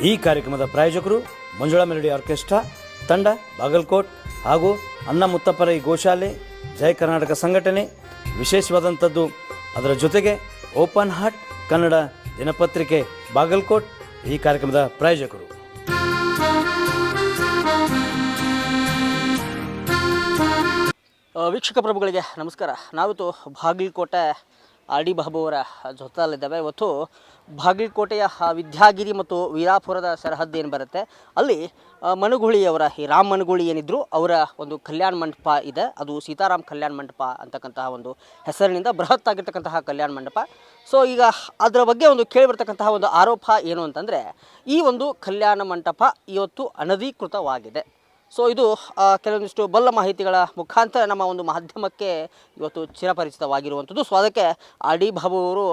ಈ ಕಾರ್ಯಕ್ರಮದ ಪ್ರಾಯೋಜಕರು ಮಂಜುಳಾ ಮೆಲೋಡಿ ಆರ್ಕೆಸ್ಟ್ರಾ ತಂಡ ಬಾಗಲಕೋಟ್ ಹಾಗೂ ಅಣ್ಣ ಮುತ್ತಪ್ಪರ ಈ ಗೋಶಾಲೆ ಜಯ ಕರ್ನಾಟಕ ಸಂಘಟನೆ. ವಿಶೇಷವಾದಂಥದ್ದು ಅದರ ಜೊತೆಗೆ ಓಪನ್ ಹಾರ್ಟ್ ಕನ್ನಡ ದಿನಪತ್ರಿಕೆ ಬಾಗಲಕೋಟ್ ಈ ಕಾರ್ಯಕ್ರಮದ ಪ್ರಾಯೋಜಕರು. ವೀಕ್ಷಕ ಪ್ರಭುಗಳಿಗೆ ನಮಸ್ಕಾರ. ನಾವಿತ್ತು ಬಾಗಲಕೋಟೆ ಆರ್ ಡಿ ಬಾಬು ಅವರ ಜೊತೆಯಲ್ಲಿದ್ದೇವೆ. ಇವತ್ತು ಬಾಗಲಕೋಟೆಯ ವಿದ್ಯಾಗಿರಿ ಮತ್ತು ವೀರಾಪುರದ ಸರಹದ್ದು ಏನು ಬರುತ್ತೆ ಅಲ್ಲಿ ಮನಗುಳಿಯವರ ಈ ರಾಮ್ ಮನಗುಳಿ ಏನಿದ್ರು ಅವರ ಒಂದು ಕಲ್ಯಾಣ ಮಂಟಪ ಇದೆ. ಅದು ಸೀತಾರಾಮ್ ಕಲ್ಯಾಣ ಮಂಟಪ ಅಂತಕ್ಕಂತಹ ಒಂದು ಹೆಸರಿನಿಂದ ಬೃಹತ್ ಆಗಿರ್ತಕ್ಕಂತಹ ಕಲ್ಯಾಣ ಮಂಟಪ. ಸೊ ಈಗ ಅದರ ಬಗ್ಗೆ ಒಂದು ಕೇಳಿಬರ್ತಕ್ಕಂತಹ ಒಂದು ಆರೋಪ ಏನು ಅಂತಂದರೆ ಈ ಒಂದು ಕಲ್ಯಾಣ ಮಂಟಪ ಇವತ್ತು ಅನಧಿಕೃತವಾಗಿದೆ. ಸೊ ಇದು ಕೆಲವೊಂದಿಷ್ಟು ಬಲ್ಲ ಮಾಹಿತಿಗಳ ಮುಖಾಂತರ ನಮ್ಮ ಒಂದು ಮಾಧ್ಯಮಕ್ಕೆ ಇವತ್ತು ಚಿರಪರಿಚಿತವಾಗಿರುವಂಥದ್ದು. ಸೊ ಅದಕ್ಕೆ ಆರ್ ಡಿ ಬಾಬು ಅವರು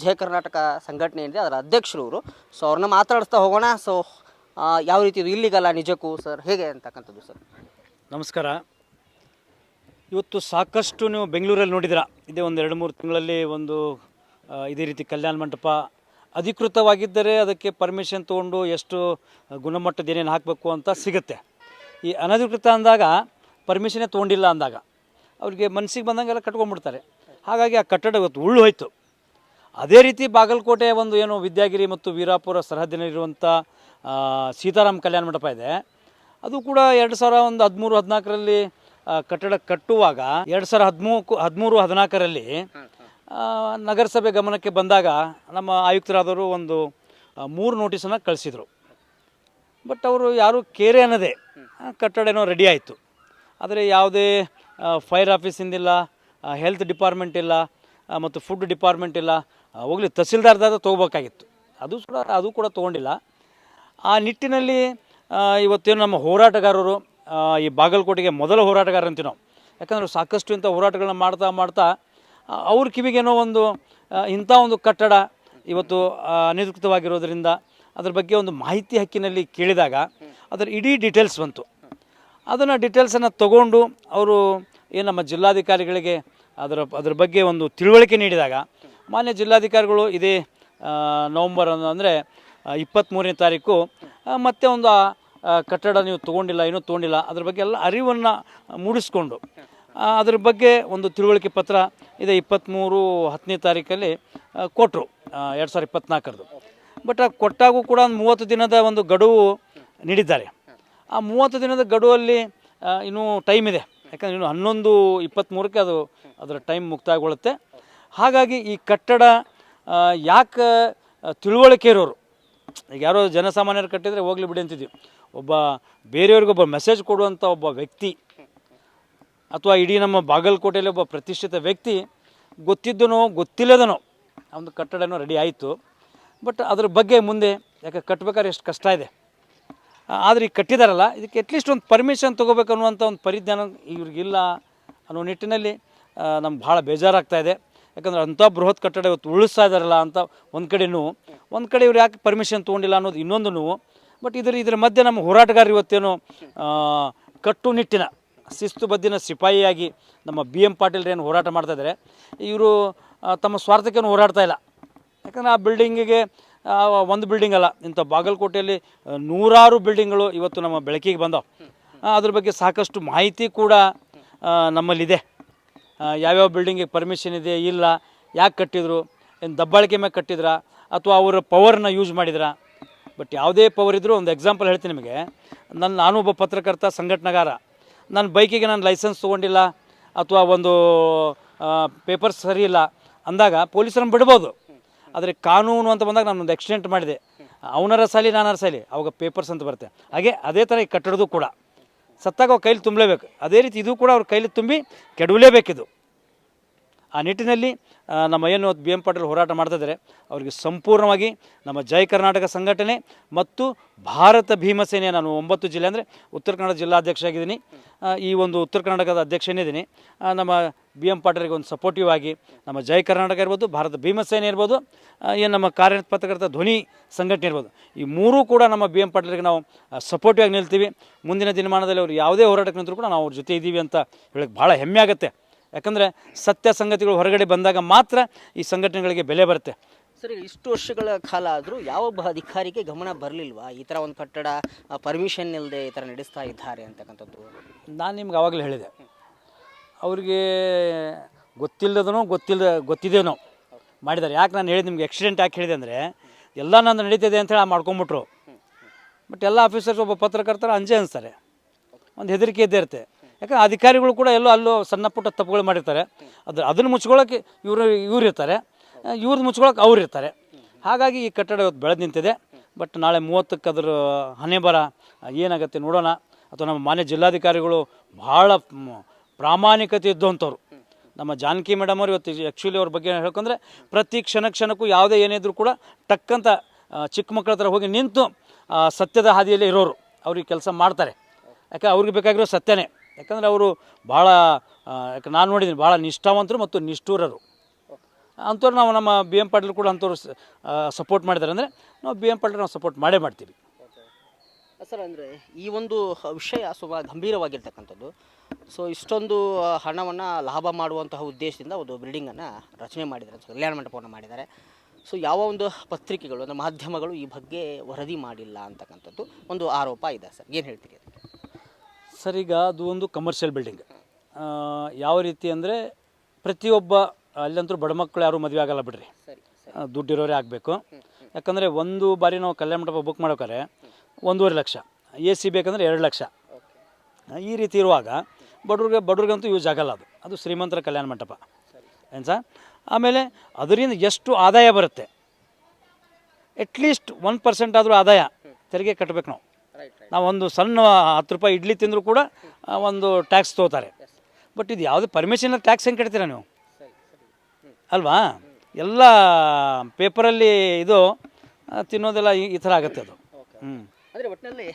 ಜಯ ಕರ್ನಾಟಕ ಸಂಘಟನೆ ಏನಿದೆ ಅದರ ಅಧ್ಯಕ್ಷರು ಅವರು. ಸೊ ಅವ್ರನ್ನ ಮಾತಾಡಿಸ್ತಾ ಹೋಗೋಣ. ಸೊ ಯಾವ ರೀತಿ ಇದು ಇಲ್ಲಿಗಲ್ಲ ನಿಜಕ್ಕೂ ಸರ್ ಹೇಗೆ ಅಂತಕ್ಕಂಥದ್ದು ಸರ್? ನಮಸ್ಕಾರ. ಇವತ್ತು ಸಾಕಷ್ಟು ನೀವು ಬೆಂಗಳೂರಲ್ಲಿ ನೋಡಿದಿರ, ಇದೇ ಒಂದು 2-3 ತಿಂಗಳಲ್ಲಿ ಒಂದು ಇದೇ ರೀತಿ ಕಲ್ಯಾಣ ಮಂಟಪ ಅಧಿಕೃತವಾಗಿದ್ದರೆ ಅದಕ್ಕೆ ಪರ್ಮಿಷನ್ ತೊಗೊಂಡು ಎಷ್ಟು ಗುಣಮಟ್ಟದ ಏನೇನು ಹಾಕಬೇಕು ಅಂತ ಸಿಗುತ್ತೆ. ಈ ಅನಧಿಕೃತ ಅಂದಾಗ ಪರ್ಮಿಷನ್ನೇ ತೊಗೊಂಡಿಲ್ಲ ಅಂದಾಗ ಅವರಿಗೆ ಮನಸ್ಸಿಗೆ ಬಂದಂಗೆಲ್ಲ ಕಟ್ಕೊಂಡ್ಬಿಡ್ತಾರೆ. ಹಾಗಾಗಿ ಆ ಕಟ್ಟಡ ಇವತ್ತು ಉಳ್ಳು ಹೋಯಿತು. ಅದೇ ರೀತಿ ಬಾಗಲಕೋಟೆ ಒಂದು ಏನು ವಿದ್ಯಾಗಿರಿ ಮತ್ತು ವೀರಾಪುರ ಸರಹದ್ದಿನಲ್ಲಿರುವಂಥ ಸೀತಾರಾಮ್ ಕಲ್ಯಾಣ ಮಂಟಪ ಇದೆ. ಅದು ಕೂಡ 2013-14ರಲ್ಲಿ ಕಟ್ಟಡ ಕಟ್ಟುವಾಗ 2013-14ರಲ್ಲಿ ನಗರಸಭೆ ಗಮನಕ್ಕೆ ಬಂದಾಗ ನಮ್ಮ ಆಯುಕ್ತರಾದವರು ಒಂದು 3 ನೋಟಿಸನ್ನು ಕಳಿಸಿದರು. ಬಟ್ ಅವರು ಯಾರೂ ಕೇರೆ ಅನ್ನೋದೇ ಕಟ್ಟಡ ಏನೋ ರೆಡಿ ಆಯಿತು. ಆದರೆ ಯಾವುದೇ ಫೈರ್ ಆಫೀಸಿಂದಿಲ್ಲ, ಹೆಲ್ತ್ ಡಿಪಾರ್ಟ್ಮೆಂಟ್ ಇಲ್ಲ, ಮತ್ತು ಫುಡ್ ಡಿಪಾರ್ಟ್ಮೆಂಟ್ ಇಲ್ಲ. ಹೋಗಲಿ ತಹಸೀಲ್ದಾರ್ದಾದ ತೊಗೋಬೇಕಾಗಿತ್ತು, ಅದು ಕೂಡ ತೊಗೊಂಡಿಲ್ಲ. ಆ ನಿಟ್ಟಿನಲ್ಲಿ ಇವತ್ತೇನು ನಮ್ಮ ಹೋರಾಟಗಾರರು ಈ ಬಾಗಲಕೋಟೆಗೆ ಮೊದಲ ಹೋರಾಟಗಾರ ಅಂತೀವಿ ನಾವು. ಯಾಕಂದರೆ ಸಾಕಷ್ಟು ಇಂಥ ಹೋರಾಟಗಳನ್ನ ಮಾಡ್ತಾ ಅವ್ರ ಕಿವಿಗೇನೋ ಒಂದು ಇಂಥ ಒಂದು ಕಟ್ಟಡ ಇವತ್ತು ಅನಧಿಕೃತವಾಗಿರೋದ್ರಿಂದ ಅದ್ರ ಬಗ್ಗೆ ಒಂದು ಮಾಹಿತಿ ಹಕ್ಕಿನಲ್ಲಿ ಕೇಳಿದಾಗ ಅದರ ಇಡೀ ಡೀಟೇಲ್ಸ್ ಬಂತು. ಅದನ್ನು ಡೀಟೇಲ್ಸನ್ನು ತಗೊಂಡು ಅವರು ಏನು ನಮ್ಮ ಜಿಲ್ಲಾಧಿಕಾರಿಗಳಿಗೆ ಅದರ ಬಗ್ಗೆ ಒಂದು ತಿಳುವಳಿಕೆ ನೀಡಿದಾಗ ಮಾನ್ಯ ಜಿಲ್ಲಾಧಿಕಾರಿಗಳು ಇದೇ ನವಂಬರ್ ಅಂದರೆ 23ನೇ ತಾರೀಕು ಮತ್ತೆ ಒಂದು ಕಟ್ಟಡ ನೀವು ಇನ್ನೂ ತೊಗೊಂಡಿಲ್ಲ ಅದ್ರ ಬಗ್ಗೆ ಎಲ್ಲ ಅರಿವನ್ನು ಮೂಡಿಸ್ಕೊಂಡು ಅದ್ರ ಬಗ್ಗೆ ಒಂದು ತಿಳುವಳಿಕೆ ಪತ್ರ ಇದೆ 23-10ನೇ ತಾರೀಕಲ್ಲಿ ಕೊಟ್ಟರು 2024. ಬಟ್ ಕೊಟ್ಟಾಗೂ ಕೂಡ ಒಂದು 30 ದಿನದ ಒಂದು ಗಡುವು ನೀಡಿದ್ದಾರೆ. ಆ 30 ದಿನದ ಗಡುವಲ್ಲಿ ಇನ್ನೂ ಟೈಮ್ ಇದೆ. ಯಾಕಂದರೆ ಇನ್ನು 11-23ಕ್ಕೆ ಅದರ ಟೈಮ್ ಮುಕ್ತಾಯಗೊಳ್ಳುತ್ತೆ. ಹಾಗಾಗಿ ಈ ಕಟ್ಟಡ ಯಾಕೆ ತಿಳುವಳಿಕೆ ಇರೋರು, ಈಗ ಯಾರೋ ಜನಸಾಮಾನ್ಯರು ಕಟ್ಟಿದರೆ ಹೋಗಲಿ ಬಿಡಿ ಅಂತಿದ್ದೀವಿ. ಒಬ್ಬ ಬೇರೆಯವ್ರಿಗೊಬ್ಬ ಮೆಸೇಜ್ ಕೊಡುವಂಥ ಒಬ್ಬ ವ್ಯಕ್ತಿ ಅಥವಾ ಇಡೀ ನಮ್ಮ ಬಾಗಲಕೋಟೆಯಲ್ಲಿ ಒಬ್ಬ ಪ್ರತಿಷ್ಠಿತ ವ್ಯಕ್ತಿ ಗೊತ್ತಿದ್ದನೋ ಗೊತ್ತಿಲ್ಲದನೋ ಒಂದು ಕಟ್ಟಡನೋ ರೆಡಿ ಆಯಿತು. ಬಟ್ ಅದ್ರ ಬಗ್ಗೆ ಮುಂದೆ ಯಾಕೆ ಕಟ್ಟಬೇಕಾದ್ರೆ ಎಷ್ಟು ಕಷ್ಟ ಇದೆ. ಆದರೆ ಈಗ ಕಟ್ಟಿದಾರಲ್ಲ, ಇದಕ್ಕೆ ಅಟ್ಲೀಸ್ಟ್ ಒಂದು ಪರ್ಮಿಷನ್ ತೊಗೋಬೇಕು ಅನ್ನುವಂಥ ಒಂದು ಪರಿಜ್ಞಾನ ಇವ್ರಿಗಿಲ್ಲ ಅನ್ನೋ ನಿಟ್ಟಿನಲ್ಲಿ ನಮ್ಗೆ ಭಾಳ ಬೇಜಾರಾಗ್ತಾಯಿದೆ. ಯಾಕಂದರೆ ಅಂಥ ಬೃಹತ್ ಕಟ್ಟಡ ಇವತ್ತು ಉಳಿಸ್ತಾ ಇದ್ದಾರಲ್ಲ ಅಂತ ಒಂದು ಕಡೆ ಇವ್ರು ಯಾಕೆ ಪರ್ಮಿಷನ್ ತೊಗೊಂಡಿಲ್ಲ ಅನ್ನೋದು ಇನ್ನೊಂದು ನೋವು. ಬಟ್ ಇದರ ಮಧ್ಯೆ ನಮ್ಮ ಹೋರಾಟಗಾರರು ಇವತ್ತೇನು ಕಟ್ಟುನಿಟ್ಟಿನ ಶಿಸ್ತುಬದ್ಧಿನ ಸಿಪಾಯಿಯಾಗಿ ನಮ್ಮ BM ಪಾಟೀಲ್ರೇನು ಹೋರಾಟ ಮಾಡ್ತಾಯಿದ್ದಾರೆ, ಇವರು ತಮ್ಮ ಸ್ವಾರ್ಥಕ್ಕೇನು ಹೋರಾಡ್ತಾ ಇಲ್ಲ. ಯಾಕಂದರೆ ಆ ಬಿಲ್ಡಿಂಗಿಗೆ ಒಂದು ಬಿಲ್ಡಿಂಗ್ ಅಲ್ಲ, ಇಂಥ ಬಾಗಲಕೋಟೆಯಲ್ಲಿ 100 ಬಿಲ್ಡಿಂಗ್ಗಳು ಇವತ್ತು ನಮ್ಮ ಬೆಳಕಿಗೆ ಬಂದವು. ಅದ್ರ ಬಗ್ಗೆ ಸಾಕಷ್ಟು ಮಾಹಿತಿ ಕೂಡ ನಮ್ಮಲ್ಲಿದೆ. ಯಾವ್ಯಾವ ಬಿಲ್ಡಿಂಗಿಗೆ ಪರ್ಮಿಷನ್ ಇದೆ, ಇಲ್ಲ, ಯಾಕೆ ಕಟ್ಟಿದ್ರು, ಏನು ದಬ್ಬಾಳಿಕೆ ಮೇಲೆ ಕಟ್ಟಿದ್ರಾ ಅಥವಾ ಅವರ ಪವರ್ನ ಯೂಸ್ ಮಾಡಿದ್ರಾ. ಬಟ್ ಯಾವುದೇ ಪವರ್ ಇದ್ದರೂ ಒಂದು ಎಕ್ಸಾಂಪಲ್ ಹೇಳ್ತೀನಿ ನಿಮಗೆ. ನಾನು ಒಬ್ಬ ಪತ್ರಕರ್ತ, ಸಂಘಟನೆಗಾರ. ನನ್ನ ಬೈಕಿಗೆ ನಾನು ಲೈಸೆನ್ಸ್ ತೊಗೊಂಡಿಲ್ಲ ಅಥವಾ ಒಂದು ಪೇಪರ್ಸ್ ಸರಿ ಇಲ್ಲ ಅಂದಾಗ ಪೊಲೀಸರನ್ನು ಬಿಡ್ಬೋದು. ಆದರೆ ಕಾನೂನು ಅಂತ ಬಂದಾಗ ನಾನೊಂದು ಆಕ್ಸಿಡೆಂಟ್ ಮಾಡಿದೆ, ಅವನರ ಸಾಲಿ ನಾನರ ಸಾಲಿ, ಅವಾಗ ಪೇಪರ್ಸ್ ಅಂತ ಬರುತ್ತೆ. ಅದೇ ಥರ ಈ ಕಟ್ಟಡದು ಕೂಡ ಸತ್ತಾಗ ಅವ್ರ ಕೈಲಿ ತುಂಬಲೇಬೇಕು. ಅದೇ ರೀತಿ ಇದು ಕೂಡ ಅವ್ರ ಕೈಲಿ ತುಂಬಿ ಕೆಡವಲೇಬೇಕಿದು. ಆ ನಿಟ್ಟಿನಲ್ಲಿ ನಮ್ಮ ಏನು BM ಪಾಟೀಲ್ ಹೋರಾಟ ಮಾಡ್ತಾಯಿದ್ದಾರೆ ಅವರಿಗೆ ಸಂಪೂರ್ಣವಾಗಿ ನಮ್ಮ ಜಯ ಕರ್ನಾಟಕ ಸಂಘಟನೆ ಮತ್ತು ಭಾರತ ಭೀಮಸೇನೆ, ನಾನು 9 ಜಿಲ್ಲೆ ಅಂದರೆ ಉತ್ತರ ಕನ್ನಡ ಜಿಲ್ಲಾಧ್ಯಕ್ಷ ಆಗಿದ್ದೀನಿ, ಈ ಒಂದು ಉತ್ತರ ಕರ್ನಾಟಕದ ಅಧ್ಯಕ್ಷನೇ ಇದ್ದೀನಿ. ನಮ್ಮ BM ಪಾಟೀಲ್ಗೆ ಒಂದು ಸಪೋರ್ಟಿವ್ ಆಗಿ ನಮ್ಮ ಜಯ ಕರ್ನಾಟಕ ಇರ್ಬೋದು, ಭಾರತ ಭೀಮಸೇನೆ ಇರ್ಬೋದು, ಏನು ನಮ್ಮ ಕಾರ್ಯ ಪತ್ರಕರ್ತ ಧ್ವನಿ ಸಂಘಟನೆ ಇರ್ಬೋದು, ಈ 3 ಕೂಡ ನಮ್ಮ BM ಪಾಟೀಲ್ಗೆ ನಾವು ಸಪೋರ್ಟಿವ್ ಆಗಿ ನಿಲ್ತೀವಿ. ಮುಂದಿನ ದಿನಮಾನದಲ್ಲಿ ಅವರು ಯಾವುದೇ ಹೋರಾಟಕ್ಕೆ ನಿಂತರೂ ಕೂಡ ನಾವು ಅವ್ರ ಜೊತೆ ಇದ್ದೀವಿ ಅಂತ ಹೇಳಕ್ಕೆ ಭಾಳ ಹೆಮ್ಮೆ ಆಗುತ್ತೆ. ಯಾಕಂದರೆ ಸತ್ಯ ಸಂಗತಿಗಳು ಹೊರಗಡೆ ಬಂದಾಗ ಮಾತ್ರ ಈ ಸಂಘಟನೆಗಳಿಗೆ ಬೆಲೆ ಬರುತ್ತೆ. ಸರಿ, ಇಷ್ಟು ವರ್ಷಗಳ ಕಾಲ ಆದರೂ ಯಾವೊಬ್ಬ ಅಧಿಕಾರಿಗೆ ಗಮನ ಬರಲಿಲ್ವಾ ಈ ಥರ ಒಂದು ಕಟ್ಟಡ ಪರ್ಮಿಷನ್ ಇಲ್ಲದೆ ಈ ಥರ ನಡೆಸ್ತಾ ಇದ್ದಾರೆ ಅಂತಕ್ಕಂಥದ್ದು? ನಾನು ನಿಮ್ಗೆ ಆವಾಗಲೇ ಹೇಳಿದೆ, ಅವ್ರಿಗೆ ಗೊತ್ತಿದೇನೋ ಮಾಡಿದ್ದಾರೆ. ಯಾಕೆ ನಾನು ಹೇಳಿದೆ ನಿಮ್ಗೆ ಆಕ್ಸಿಡೆಂಟ್ ಯಾಕೆ ಹೇಳಿದೆ ಅಂದರೆ, ಎಲ್ಲ ನಂದು ನಡೀತಿದೆ ಅಂತೇಳಿ ಮಾಡ್ಕೊಂಬಿಟ್ರು. ಬಟ್ ಎಲ್ಲ ಆಫೀಸರ್ಸ್ ಒಬ್ಬ ಪತ್ರಕರ್ತರ ಅಂಜೆ ಅನಿಸ್ತಾರೆ, ಒಂದು ಹೆದರಿಕೆ ಇದ್ದೇ ಇರುತ್ತೆ. ಯಾಕಂದ್ರೆ ಅಧಿಕಾರಿಗಳು ಕೂಡ ಅಲ್ಲೂ ಸಣ್ಣ ಪುಟ್ಟ ತಪ್ಪುಗಳು ಮಾಡಿರ್ತಾರೆ. ಅದನ್ನು ಮುಚ್ಕೊಳ್ಳೋಕೆ ಇವ್ರು ಇರ್ತಾರೆ, ಇವ್ರದ್ದು ಮುಚ್ಕೊಳ್ಳೋಕೆ ಅವ್ರು ಇರ್ತಾರೆ. ಹಾಗಾಗಿ ಈ ಕಟ್ಟಡ ಇವತ್ತು ಬೆಳೆದು ನಿಂತಿದೆ. ಬಟ್ ನಾಳೆ 30ಕ್ಕೆ ಅದ್ರ ಹಣೆ ಬರ ಏನಾಗುತ್ತೆ ನೋಡೋಣ. ಅಥವಾ ನಮ್ಮ ಮಾನ್ಯ ಜಿಲ್ಲಾಧಿಕಾರಿಗಳು ಭಾಳ ಪ್ರಾಮಾಣಿಕತೆ ಇದ್ದಂಥವ್ರು. ನಮ್ಮ ಜಾನಕಿ ಮೇಡಮ್ ಅವರು ಇವತ್ತು ಆ್ಯಕ್ಚುಲಿ ಅವ್ರ ಬಗ್ಗೆ ಹೇಳ್ಕೊಂಡ್ರೆ ಪ್ರತಿ ಕ್ಷಣಕ್ಕೂ ಯಾವುದೇ ಏನಿದ್ರು ಕೂಡ ಟಕ್ಕಂತ ಚಿಕ್ಕ ಮಕ್ಕಳ ಹತ್ರ ಹೋಗಿ ನಿಂತು ಸತ್ಯದ ಹಾದಿಯಲ್ಲಿ ಇರೋರು. ಅವ್ರಿಗೆ ಕೆಲಸ ಮಾಡ್ತಾರೆ. ಯಾಕೆ ಅವ್ರಿಗೆ ಬೇಕಾಗಿರೋ ಸತ್ಯನೇ. ಯಾಕಂದರೆ ಅವರು ಭಾಳ ಯಾಕೆ ನಾನು ನೋಡಿದ್ದೀನಿ ಭಾಳ ನಿಷ್ಠಾವಂತರು ಮತ್ತು ನಿಷ್ಠೂರರು. ಅಂಥವ್ರು ನಾವು ನಮ್ಮ ಬಿ ಎಂ ಪಾಟೀಲ್ ಕೂಡ ಅಂಥವ್ರು ಸಪೋರ್ಟ್ ಮಾಡಿದ್ದಾರೆ. ಅಂದರೆ ನಾವು ಬಿ ಎಂ ಪಾಟೀಲ್ ನಾವು ಸಪೋರ್ಟ್ ಮಾಡೇ ಮಾಡ್ತೀವಿ. ಸರ್, ಅಂದರೆ ಈ ಒಂದು ವಿಷಯ ಸ್ವಲ್ಪ ಗಂಭೀರವಾಗಿರ್ತಕ್ಕಂಥದ್ದು. ಸೊ ಇಷ್ಟೊಂದು ಹಣವನ್ನು ಲಾಭ ಮಾಡುವಂತಹ ಉದ್ದೇಶದಿಂದ ಒಂದು ಬಿಲ್ಡಿಂಗನ್ನು ರಚನೆ ಮಾಡಿದ್ದಾರೆ, ಕಲ್ಯಾಣ ಮಂಟಪವನ್ನು ಮಾಡಿದ್ದಾರೆ. ಸೊ ಯಾವ ಒಂದು ಪತ್ರಿಕೆಗಳು ಅಂದರೆ ಮಾಧ್ಯಮಗಳು ಈ ಬಗ್ಗೆ ವರದಿ ಮಾಡಿಲ್ಲ ಅಂತಕ್ಕಂಥದ್ದು ಒಂದು ಆರೋಪ ಇದೆ ಸರ್, ಏನು ಹೇಳ್ತೀರಿ ಅದಕ್ಕೆ? ಸರ್, ಈಗ ಅದು ಒಂದು ಕಮರ್ಷಿಯಲ್ ಬಿಲ್ಡಿಂಗ್. ಯಾವ ರೀತಿ ಅಂದರೆ ಪ್ರತಿಯೊಬ್ಬ ಅಲ್ಲಂತೂ ಬಡ ಮಕ್ಕಳು ಯಾರೂ ಮದುವೆ ಆಗಲ್ಲ ಬಿಡ್ರಿ, ದುಡ್ಡಿರೋರೇ ಆಗಬೇಕು. ಯಾಕಂದರೆ ಒಂದು ಬಾರಿ ನಾವು ಕಲ್ಯಾಣ ಮಂಟಪ ಬುಕ್ ಮಾಡೋಕ್ಕಾರೆ 1.5 ಲಕ್ಷ, AC ಬೇಕಂದ್ರೆ 2 ಲಕ್ಷ. ಈ ರೀತಿ ಇರುವಾಗ ಬಡವ್ರಿಗಂತೂ ಯೂಸ್ ಆಗಲ್ಲ. ಅದು ಶ್ರೀಮಂತರ ಕಲ್ಯಾಣ ಮಂಟಪ ಏನು ಸರ್. ಆಮೇಲೆ ಅದರಿಂದ ಎಷ್ಟು ಆದಾಯ ಬರುತ್ತೆ, ಅಟ್ಲೀಸ್ಟ್ 1% ಆದರೂ ಆದಾಯ ತೆರಿಗೆ ಕಟ್ಟಬೇಕು ನಾವು ಒಂದು ಸಣ್ಣ 10 ರೂಪಾಯಿ ಇಡ್ಲಿ ತಿಂದರೂ ಕೂಡ ಒಂದು ಟ್ಯಾಕ್ಸ್ ತೊಗೋತಾರೆ. ಬಟ್ ಇದು ಯಾವುದೇ ಪರ್ಮಿಷನ್ ಟ್ಯಾಕ್ಸ್ ಹೆಂಗೆ ಕಟ್ತೀರಾ ನೀವು ಅಲ್ವಾ? ಎಲ್ಲ ಪೇಪರಲ್ಲಿ ಇದು ತಿನ್ನೋದೆಲ್ಲ ಈ ಥರ ಆಗುತ್ತೆ ಅದು. ಅಂದರೆ ಒಟ್ಟಿನಲ್ಲಿ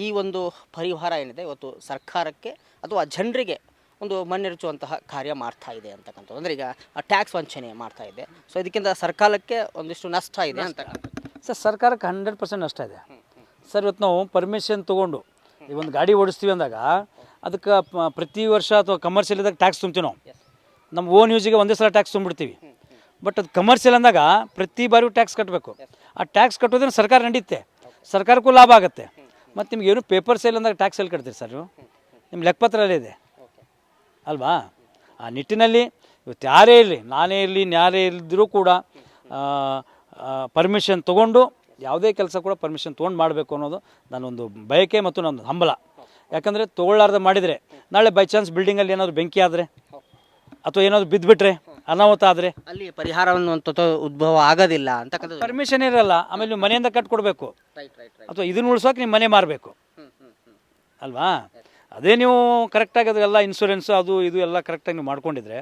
ಈ ಒಂದು ಪರಿವಾರ ಏನಿದೆ ಇವತ್ತು ಸರ್ಕಾರಕ್ಕೆ ಅಥವಾ ಜನರಿಗೆ ಒಂದು ಮಣ್ಣೆರಚುವಂತಹ ಕಾರ್ಯ ಮಾಡ್ತಾ ಇದೆ ಅಂತಕ್ಕಂಥದ್ದು. ಅಂದರೆ ಈಗ ಟ್ಯಾಕ್ಸ್ ವಂಚನೆ ಮಾಡ್ತಾ ಇದೆ. ಸೊ ಇದಕ್ಕಿಂತ ಸರ್ಕಾರಕ್ಕೆ ಒಂದಿಷ್ಟು ನಷ್ಟ ಇದೆ ಅಂತಕ್ಕಂಥದ್ದು. ಸರ್, ಸರ್ಕಾರಕ್ಕೆ 100% ನಷ್ಟ ಇದೆ ಸರ್. ಇವತ್ತು ನಾವು ಪರ್ಮಿಷನ್ ತೊಗೊಂಡು ಈ ಒಂದು ಗಾಡಿ ಓಡಿಸ್ತೀವಿ ಅಂದಾಗ ಅದಕ್ಕೆ ಪ್ರತಿ ವರ್ಷ ಅಥವಾ ಕಮರ್ಷಿಯಲ್ ಇದ್ದಾಗ ಟ್ಯಾಕ್ಸ್ ತುಂಬ್ತೀವಿ ನಾವು. ನಮ್ಮ ಓನ್ ಯೂಸಿಗೆ ಒಂದೇ ಸಲ ಟ್ಯಾಕ್ಸ್ ತುಂಬಿಡ್ತೀವಿ. ಬಟ್ ಅದು ಕಮರ್ಷಿಯಲ್ ಅಂದಾಗ ಪ್ರತಿ ಬಾರಿಯೂ ಟ್ಯಾಕ್ಸ್ ಕಟ್ಟಬೇಕು. ಆ ಟ್ಯಾಕ್ಸ್ ಕಟ್ಟೋದ್ರಿಂದ ಸರ್ಕಾರ ನಡೀತೆ, ಸರ್ಕಾರಕ್ಕೂ ಲಾಭ ಆಗುತ್ತೆ. ಮತ್ತು ನಿಮ್ಗೆ ಏನು ಪೇಪರ್ ಸೇಲ್ ಅಂದಾಗ ಟ್ಯಾಕ್ಸ್ ಎಲ್ಲಿ ಕಟ್ತೀರಿ ಸರ್ ನೀವು? ನಿಮ್ಮ ಲೆಕ್ಕಪತ್ರಲ್ಲೇ ಇದೆ ಅಲ್ವಾ? ಆ ನಿಟ್ಟಿನಲ್ಲಿ ಇವತ್ತು ಯಾರೇ ಇರಲಿ, ನಾನೇ ಇರಲಿ, ಯಾರೇ ಇದ್ದರೂ ಕೂಡ ಪರ್ಮಿಷನ್ ತೊಗೊಂಡು ಯಾವುದೇ ಕೆಲಸ ಕೂಡ ಪರ್ಮಿಷನ್ ತೊಗೊಂಡು ಮಾಡಬೇಕು ಅನ್ನೋದು ನನ್ನೊಂದು ಬಯಕೆ ಮತ್ತು ನನ್ನೊಂದು ಹಂಬಲ. ಯಾಕಂದರೆ ತೊಗೊಳ್ಳಾರ್ದೆ ಮಾಡಿದರೆ ನಾಳೆ ಬೈ ಚಾನ್ಸ್ ಬಿಲ್ಡಿಂಗಲ್ಲಿ ಏನಾದರೂ ಬೆಂಕಿ ಆದರೆ ಅಥವಾ ಏನಾದರೂ ಬಿದ್ದುಬಿಟ್ರೆ, ಅನಾಹುತ ಆದರೆ ಅಲ್ಲಿ ಪರಿಹಾರವನ್ನು ಉದ್ಭವ ಆಗೋದಿಲ್ಲ ಅಂತಕ್ಕಂಥದ್ದು. ಪರ್ಮಿಷನ್ ಇರಲ್ಲ. ಆಮೇಲೆ ನೀವು ಮನೆಯಿಂದ ಕಟ್ಕೊಡ್ಬೇಕು ಅಥವಾ ಇದನ್ನು ಉಳಿಸೋಕೆ ನಿಮ್ಮ ಮನೆ ಮಾರಬೇಕು ಅಲ್ವಾ? ಅದೇ ನೀವು ಕರೆಕ್ಟಾಗಿ ಅದೆಲ್ಲ ಇನ್ಶೂರೆನ್ಸು ಅದು ಇದು ಎಲ್ಲ ಕರೆಕ್ಟಾಗಿ ನೀವು ಮಾಡ್ಕೊಂಡಿದ್ರೆ,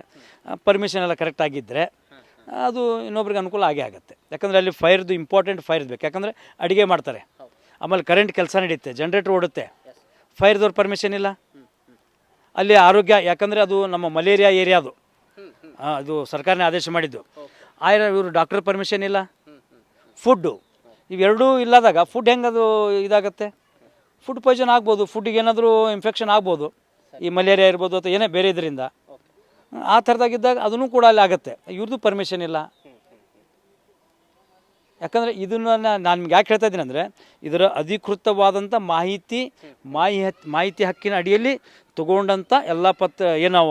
ಪರ್ಮಿಷನ್ ಎಲ್ಲ ಕರೆಕ್ಟಾಗಿದ್ದರೆ ಅದು ಇನ್ನೊಬ್ರಿಗೆ ಅನುಕೂಲ ಆಗೇ ಆಗುತ್ತೆ. ಯಾಕಂದರೆ ಅಲ್ಲಿ ಫೈರ್ದು ಇಂಪಾರ್ಟೆಂಟ್ ಫೈರ್ ಬೇಕು. ಯಾಕಂದರೆ ಅಡುಗೆ ಮಾಡ್ತಾರೆ, ಆಮೇಲೆ ಕರೆಂಟ್ ಕೆಲಸ ನಡೀತೆ, ಜನ್ರೇಟ್ರ್ ಓಡುತ್ತೆ. ಫೈರ್ದವ್ರ ಪರ್ಮಿಷನ್ ಇಲ್ಲ ಅಲ್ಲಿ. ಆರೋಗ್ಯ, ಯಾಕಂದರೆ ಅದು ನಮ್ಮ ಮಲೇರಿಯಾ ಏರಿಯಾ ಅದು ಸರ್ಕಾರನೇ ಆದೇಶ ಮಾಡಿದ್ದು. ಇವರು ಡಾಕ್ಟರ್ ಪರ್ಮಿಷನ್ ಇಲ್ಲ. ಫುಡ್ಡು ಇವೆರಡೂ ಇಲ್ಲದಾಗ ಫುಡ್ ಹೆಂಗೆ ಅದು ಇದಾಗುತ್ತೆ? ಫುಡ್ ಪಾಯ್ಸನ್ ಆಗ್ಬೋದು, ಫುಡ್ಡಿಗೆ ಏನಾದರೂ ಇನ್ಫೆಕ್ಷನ್ ಆಗ್ಬೋದು, ಈ ಮಲೇರಿಯಾ ಇರ್ಬೋದು ಅಥವಾ ಏನೇ ಬೇರೆ ಇದರಿಂದ. ಆ ಥರದಾಗಿದ್ದಾಗ ಅದನ್ನು ಕೂಡ ಅಲ್ಲಿ ಆಗುತ್ತೆ. ಇವ್ರದ್ದು ಪರ್ಮಿಷನ್ ಇಲ್ಲ. ಯಾಕಂದರೆ ಇದನ್ನು ನಾನು ನಿಮ್ಗೆ ಯಾಕೆ ಹೇಳ್ತಾ ಇದ್ದೀನಿ ಅಂದರೆ, ಇದರ ಅಧಿಕೃತವಾದಂಥ ಮಾಹಿತಿ ಹಕ್ಕಿನ ಅಡಿಯಲ್ಲಿ ತೊಗೊಂಡಂಥ ಎಲ್ಲ ಏನೋ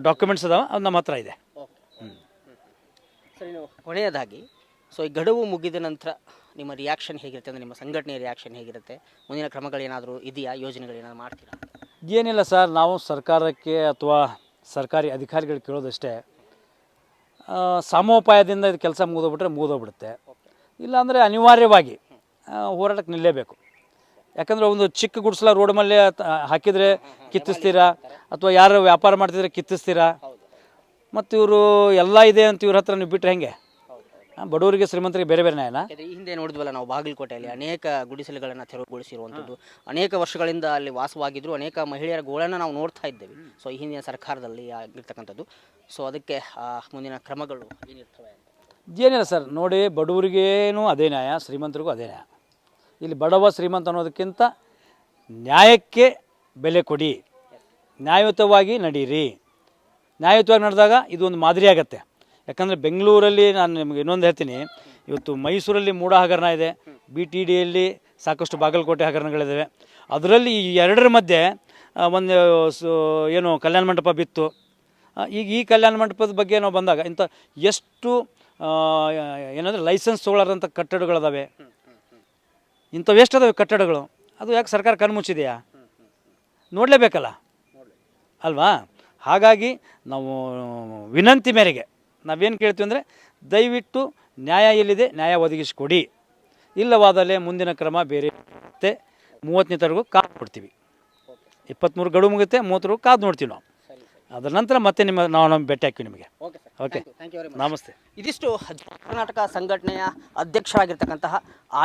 ಡಾಕ್ಯುಮೆಂಟ್ಸ್ ಅದಾವೆ, ಅದು ನಮ್ಮ ಹತ್ರ ಇದೆ. ಸರಿ, ಕೊನೆಯದಾಗಿ ಸೊ ಈ ಗಡುವು ಮುಗಿದ ನಂತರ ನಿಮ್ಮ ರಿಯಾಕ್ಷನ್ ಹೇಗಿರುತ್ತೆ? ಅಂದರೆ ನಿಮ್ಮ ಸಂಘಟನೆಯ ರಿಯಾಕ್ಷನ್ ಹೇಗಿರುತ್ತೆ? ಮುಂದಿನ ಕ್ರಮಗಳೇನಾದರೂ ಇದೆಯಾ? ಯೋಜನೆಗಳೇನಾದರೂ ಮಾಡ್ತೀರಾ? ಏನಿಲ್ಲ ಸರ್, ನಾವು ಸರ್ಕಾರಕ್ಕೆ ಅಥವಾ ಸರ್ಕಾರಿ ಅಧಿಕಾರಿಗಳು ಕೇಳೋದಷ್ಟೇ, ಸಮೋಪಾಯದಿಂದ ಇದು ಕೆಲಸ ಮುಗಿದೋಗ್ಬಿಡುತ್ತೆ. ಇಲ್ಲಾಂದರೆ ಅನಿವಾರ್ಯವಾಗಿ ಹೋರಾಟಕ್ಕೆ ನಿಲ್ಲೇಬೇಕು. ಯಾಕಂದರೆ ಒಂದು ಚಿಕ್ಕ ಗುಡಿಸಲ ರೋಡ್ ಮೇಲೆ ಹಾಕಿದರೆ ಕಿತ್ತಿಸ್ತೀರಾ, ಅಥವಾ ಯಾರು ವ್ಯಾಪಾರ ಮಾಡ್ತಿದ್ರೆ ಕಿತ್ತಿಸ್ತೀರಾ. ಮತ್ತು ಇವರು ಎಲ್ಲ ಇದೆ ಅಂತ ಇವ್ರ ಹತ್ರ ನೀವು ಬಿಟ್ಟರೆ ಹೆಂಗೆ? ಬಡವರಿಗೆ ಶ್ರೀಮಂತರಿಗೆ ಬೇರೆ ಬೇರೆ ನ್ಯಾಯನ? ಈ ಹಿಂದೆ ನೋಡಿದ್ವಲ್ಲ ನಾವು, ಬಾಗಲಕೋಟೆಯಲ್ಲಿ ಅನೇಕ ಗುಡಿಸಲುಗಳನ್ನು ತೆರವುಗೊಳಿಸಿರುವಂಥದ್ದು, ಅನೇಕ ವರ್ಷಗಳಿಂದ ಅಲ್ಲಿ ವಾಸವಾಗಿದ್ದರು ಅನೇಕ ಮಹಿಳೆಯರ ಗೋಳನ್ನು ನಾವು ನೋಡ್ತಾ ಇದ್ದೇವೆ. ಸೊ ಈ ಹಿಂದಿನ ಸರ್ಕಾರದಲ್ಲಿ ಆಗಿರ್ತಕ್ಕಂಥದ್ದು. ಸೊ ಅದಕ್ಕೆ ಮುಂದಿನ ಕ್ರಮಗಳು ಏನಿರ್ತವೆ? ಏನಿಲ್ಲ ಸರ್, ನೋಡಿ, ಬಡವರಿಗೇನು ಅದೇ ನ್ಯಾಯ, ಶ್ರೀಮಂತರಿಗೂ ಅದೇ ನ್ಯಾಯ. ಇಲ್ಲಿ ಬಡವ ಶ್ರೀಮಂತ ಅನ್ನೋದಕ್ಕಿಂತ ನ್ಯಾಯಕ್ಕೆ ಬೆಲೆ ಕೊಡಿ, ನ್ಯಾಯಯುತವಾಗಿ ನಡೀರಿ. ನ್ಯಾಯಯುತವಾಗಿ ನಡೆದಾಗ ಇದು ಒಂದು ಮಾದರಿ ಆಗುತ್ತೆ. ಯಾಕಂದರೆ ಬೆಂಗಳೂರಲ್ಲಿ ನಾನು ನಿಮಗೆ ಇನ್ನೊಂದು ಹೇಳ್ತೀನಿ, ಇವತ್ತು ಮೈಸೂರಲ್ಲಿ ಮೂಡ ಹಗರಣ ಇದೆ, BTDಯಲ್ಲಿ ಸಾಕಷ್ಟು ಬಾಗಲಕೋಟೆ ಹಗರಣಗಳಿದ್ದಾವೆ. ಅದರಲ್ಲಿ ಈ ಎರಡರ ಮಧ್ಯೆ ಒಂದು ಏನು ಕಲ್ಯಾಣ ಮಂಟಪ ಬಿತ್ತು. ಈಗ ಈ ಕಲ್ಯಾಣ ಮಂಟಪದ ಬಗ್ಗೆ ನಾವು ಬಂದಾಗ ಇಂಥ ಎಷ್ಟು ಏನಂದರೆ ಲೈಸೆನ್ಸ್ ತೊಗೊಳ್ಳಾರ್ದಂಥ ಕಟ್ಟಡಗಳದಾವೆ, ಇಂಥವು ಎಷ್ಟು ಅದಾವೆ ಕಟ್ಟಡಗಳು. ಅದು ಯಾಕೆ ಸರ್ಕಾರ ಕಣ್ಮುಚ್ಚಿದೆಯಾ? ನೋಡಲೇಬೇಕಲ್ಲ ಅಲ್ವಾ? ಹಾಗಾಗಿ ನಾವು ವಿನಂತಿ ಮೇರೆಗೆ ನಾವೇನು ಕೇಳ್ತೀವಿ ಅಂದರೆ, ದಯವಿಟ್ಟು ನ್ಯಾಯ ಎಲ್ಲಿದೆ ನ್ಯಾಯ ಒದಗಿಸಿಕೊಡಿ, ಇಲ್ಲವಾದಲ್ಲೇ ಮುಂದಿನ ಕ್ರಮ ಬೇರೆ ಮತ್ತೆ 30ನೇ ತಾರೀಕು ಕಾದು ಕೊಡ್ತೀವಿ. 23 ಗಡುವು ಮುಗುತ್ತೆ, 30 ಕಾದು ನೋಡ್ತೀವಿ ನಾವು. ಅದರ ನಂತರ ಮತ್ತೆ ನಾವು ಭೇಟಿ ಹಾಕಿವಿ ನಿಮಗೆ. ಓಕೆ, ನಮಸ್ತೆ. ಇದಿಷ್ಟು ಕರ್ನಾಟಕ ಸಂಘಟನೆಯ ಅಧ್ಯಕ್ಷರಾಗಿರ್ತಕ್ಕಂತಹ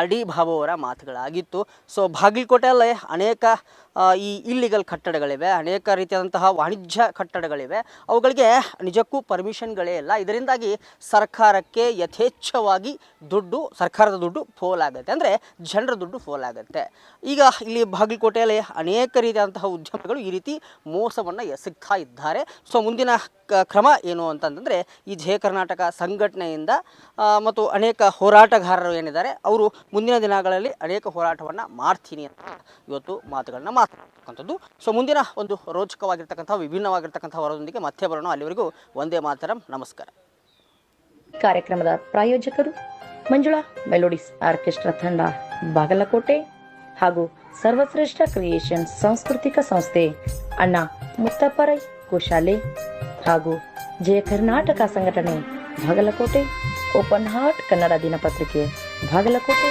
RD ಬಾಬು ಅವರ ಮಾತುಗಳಾಗಿತ್ತು. ಸೊ ಬಾಗಲಕೋಟೆಯಲ್ಲೇ ಅನೇಕ ಈ ಇಲ್ಲಿಗಲ್ ಕಟ್ಟಡಗಳಿವೆ, ಅನೇಕ ರೀತಿಯಾದಂತಹ ವಾಣಿಜ್ಯ ಕಟ್ಟಡಗಳಿವೆ. ಅವುಗಳಿಗೆ ನಿಜಕ್ಕೂ ಪರ್ಮಿಷನ್ಗಳೇ ಇಲ್ಲ. ಇದರಿಂದಾಗಿ ಸರ್ಕಾರಕ್ಕೆ ಯಥೇಚ್ಛವಾಗಿ ಸರ್ಕಾರದ ದುಡ್ಡು ಫೋಲಾಗುತ್ತೆ, ಅಂದರೆ ಜನರ ದುಡ್ಡು ಫೋಲಾಗುತ್ತೆ. ಈಗ ಇಲ್ಲಿ ಬಾಗಲಕೋಟೆಯಲ್ಲಿ ಅನೇಕ ರೀತಿಯಾದಂತಹ ಉದ್ಯಮಿಗಳು ಈ ರೀತಿ ಮೋಸವನ್ನು ಎಸಗ್ತಾ ಇದ್ದಾರೆ. ಸೊ ಮುಂದಿನ ಕ್ರಮ ಏನು ಅಂತಂದರೆ, ಈ ಜಯ ಕರ್ನಾಟಕ ಸಂಘಟನೆಯಿಂದ ಮತ್ತು ಅನೇಕ ಹೋರಾಟಗಾರರು ಏನಿದ್ದಾರೆ ಅವರು ಮುಂದಿನ ದಿನಗಳಲ್ಲಿ ಅನೇಕ ಹೋರಾಟವನ್ನು ಮಾಡ್ತೀನಿ ಅಂತ ಇವತ್ತು ಮಾತುಗಳನ್ನ ಮಾತಾಡ್ತಕ್ಕಂಥದ್ದು. ಸೊ ಮುಂದಿನ ಒಂದು ರೋಚಕವಾಗಿರ್ತಕ್ಕಂಥ ವಿಭಿನ್ನವಾಗಿರ್ತಕ್ಕಂಥ ವರದೊಂದಿಗೆ ಮತ್ತೆ ಬರೋಣ. ಅಲ್ಲಿವರೆಗೂ ಒಂದೇ ಮಾತರಂ, ನಮಸ್ಕಾರ. ಕಾರ್ಯಕ್ರಮದ ಪ್ರಾಯೋಜಕರು ಮಂಜುಳಾ ಮೆಲೋಡಿಸ್ ಆರ್ಕೆಸ್ಟ್ರಾ ತಂಡ ಬಾಗಲಕೋಟೆ ಹಾಗೂ ಸರ್ವಶ್ರೇಷ್ಠ ಕ್ರಿಯೇಷನ್ ಸಾಂಸ್ಕೃತಿಕ ಸಂಸ್ಥೆ ಅಣ್ಣ ಮುತ್ತಪ್ಪರೈ ಗೋಶಾಲೆ ಹಾಗೂ ಜಯ ಕರ್ನಾಟಕ ಸಂಘಟನೆ ಬಾಗಲಕೋಟೆ, ಓಪನ್ ಹಾರ್ಟ್ ಕನ್ನಡ ದಿನಪತ್ರಿಕೆ ಬಾಗಲಕೋಟೆ.